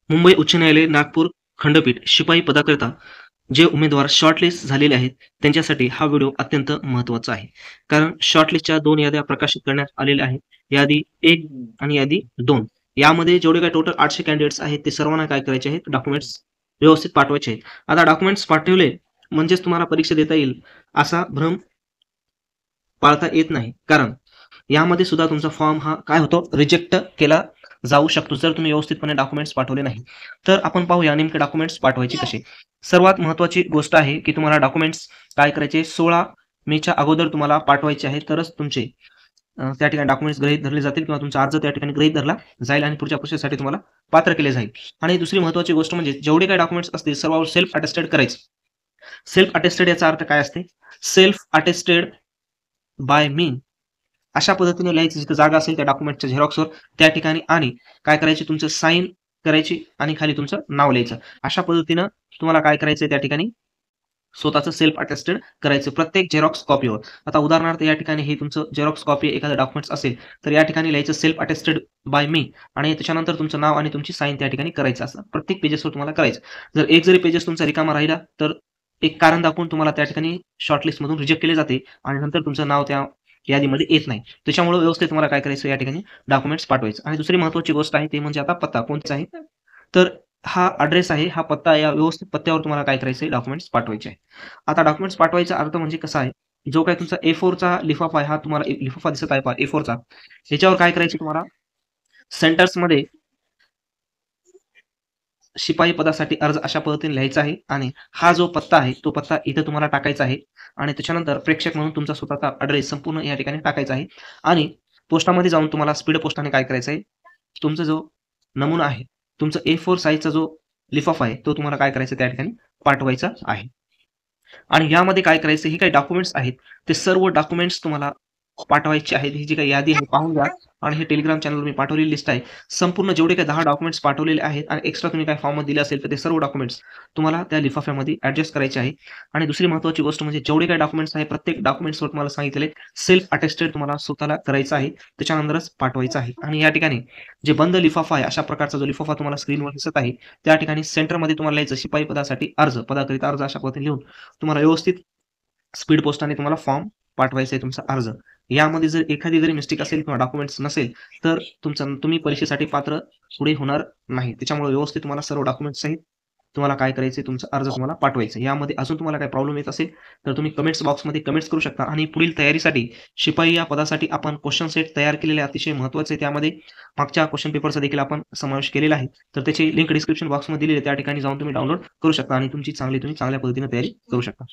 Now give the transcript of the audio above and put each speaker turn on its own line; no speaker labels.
मुंबई उच्च न्यायालय नागपूर खंडपीठ शिपाई पदाकरिता जे उमेदवार शॉर्टलिस्ट झालेले आहेत, त्यांच्यासाठी हा व्हिडिओ अत्यंत महत्त्वाचा आहे. कारण शॉर्टलिस्टच्या 2 याद्या प्रकाशित करण्यात आलेल्या आहेत. यादी 1 आणि यादी 2 यामध्ये जेवढे काही टोटल 800 कॅन्डिडेट्स आहेत, ते सर्वांना काय करायचे आहेत, डॉक्युमेंट्स व्यवस्थित पाठवायचे आहेत. आता डॉक्युमेंट्स पाठवले म्हणजेच तुम्हाला परीक्षा देता येईल, असा भ्रम पाळता येत नाही. कारण यामध्ये सुद्धा तुमचा फॉर्म हा काय होतो, रिजेक्ट केला जाऊ शकतो, जर तुम्ही व्यवस्थितपणे डॉक्युमेंट्स पाठवले नाही. तर आपण पाहूया नेमके डॉक्युमेंट्स पाठवायचे कसे. सर्वात महत्त्वाची गोष्ट आहे, की तुम्हाला डॉक्युमेंट्स काय करायचे 16 मेच्या अगोदर तुम्हाला पाठवायचे आहे, तरच तुमचे त्या ठिकाणी डॉक्युमेंट्स गृहीत धरले जातील किंवा तुमचा अर्ज त्या ठिकाणी गृहीत धरला जाईल आणि पुढच्या प्रोसेससाठी तुम्हाला पात्र केले जाईल. आणि दुसरी महत्त्वाची गोष्ट म्हणजे जेवढे काही डॉक्युमेंट्स असतील सर्वांवर सेल्फ अटेस्टेड करायचे. सेल्फ अटेस्टेड याचा अर्थ काय असते? सेल्फ अटेस्टेड बाय मी अशा पद्धतीने लिहायचं, जिथं जागा असेल त्या डॉक्युमेंटच्या झेरॉक्सवर त्या ठिकाणी आणि काय करायचे, तुमचं साईन करायची आणि खाली तुमचं नाव लिहायचं. अशा पद्धतीनं तुम्हाला काय करायचंय, त्या ठिकाणी स्वतःचं सेल्फ अटेस्टेड करायचं प्रत्येक झेरॉक्स कॉपीवर. आता उदाहरणार्थ या ठिकाणी हे तुमचं झेरॉक्स कॉपी एखादं डॉक्युमेंट्स असेल, तर या ठिकाणी लिहायचं सेल्फ अटेस्टेड बाय मी आणि त्याच्यानंतर तुमचं नाव आणि तुमची साईन त्या ठिकाणी करायचं. असं प्रत्येक पेजेसवर तुम्हाला करायचं. जर एक जरी पेजेस तुमचा रिकामा राहिला, तर एक कारण दाखवून तुम्हाला त्या ठिकाणी शॉर्टलिस्टमधून रिजेक्ट केले जाते आणि नंतर तुमचं नाव त्या यादीमध्ये येत नाही. त्याच्यामुळे व्यवस्थित तुम्हाला काय करायचं, या ठिकाणी डॉक्युमेंट्स पाठवायचं. आणि दुसरी महत्त्वाची गोष्ट आहे, ते म्हणजे आता पत्ता कोणता आहे, तर हा ॲड्रेस आहे, हा पत्ता, या व्यवस्थित पत्त्यावर तुम्हाला काय करायचं आहे, डॉक्युमेंट्स पाठवायचे आहे. आता डॉक्युमेंट्स पाठवायचा अर्थ म्हणजे कसा आहे, जो काही तुमचा A4चा लिफाफा आहे, हा तुम्हाला एक लिफाफा दिसत आहे पहा A4चा, याच्यावर काय करायचं तुम्हाला सेंटर्समध्ये शिपाई पदासाठी अर्ज अशा पद्धतीने लिहायचा आहे आणि हा जो पत्ता आहे, तो पत्ता इथे तुम्हाला टाकायचा आहे आणि त्याच्यानंतर प्रेक्षक म्हणून तुमचा स्वतःचा ॲड्रेस संपूर्ण या ठिकाणी टाकायचा आहे आणि पोस्टामध्ये जाऊन तुम्हाला स्पीड पोस्टाने काय करायचं आहे, तुमचा जो नमुना आहे, तुमचा A4 साइजचा जो लिफाफा आहे, तो तुम्हाला काय करायचा, त्या ठिकाणी पाठवायचा आहे. आणि यामध्ये काय करायचं, हे काही डॉक्युमेंट्स आहेत, ते सर्व डॉक्युमेंट्स तुम्हाला पाठवायचे आहेत. ही जी काही यादी आहे पाहून घ्या आणि हे टेलिग्राम चॅनलवर मी पाठवलेली लिस्ट आहे. संपूर्ण जेवढे काही 10 डॉक्युमेंट्स पाठवलेले आहेत आणि एक्स्ट्रा तुम्ही काही फॉर्ममध्ये दिले असेल, तर ते सर्व डॉक्युमेंट्स तुम्हाला त्या लिफाफ्यामध्ये ॲडजस्ट करायचे आहे. आणि दुसरी महत्त्वाची गोष्ट म्हणजे जेवढे काही डॉक्युमेंट्स आहेत, प्रत्येक डॉक्युमेंट्सवर तुम्हाला सांगितलेले सेल्फ अटेस्टेड तुम्हाला स्वतःला करायचं आहे. त्याच्यानंतरच पाठवायचं आहे. आणि या ठिकाणी जे बंद लिफाफा आहे, अशा प्रकारचा जो लिफाफा तुम्हाला स्क्रीनवर दिसत आहे, त्या ठिकाणी सेंटरमध्ये तुम्हाला लिहायचं शिपाई पदासाठी अर्ज, पदाकरिता अर्ज अशा पद्धतीने लिहून तुम्हाला व्यवस्थित स्पीड पोस्टाने तुम्हाला फॉर्म पाठवायचा आहे, तुमचा अर्ज. यामध्ये जर एखादी जरी मिस्टेक असेल किंवा डॉक्युमेंट्स नसेल, तर तुम्ही परीक्षेसाठी पात्र पुढे होणार नाही. त्याच्यामुळे व्यवस्थित तुम्हाला सर्व डॉक्युमेंट्स सहित तुम्हाला काय करायचं आहे, तुमचा अर्ज तुम्हाला पाठवायचा आहे. यामध्ये अजून तुम्हाला काही प्रॉब्लेम येत असेल, तर तुम्ही कमेंट्स बॉक्समध्ये कमेंट्स करू शकता. आणि पुढील तयारीसाठी शिपाई या पदासाठी आपण क्वेश्चन सेट तयार केलेले अतिशय महत्त्वाचे आहे. त्यामध्ये मागच्या क्वेश्चन पेपरचा देखील आपण समावेश केलेला आहे. तर त्याची लिंक डिस्क्रिप्शन बॉक्समध्ये दिलेली आहे. त्या ठिकाणी जाऊन तुम्ही डाउनलोड करू शकता आणि तुमची तुम्ही चांगल्या पद्धतीने तयारी करू शकता.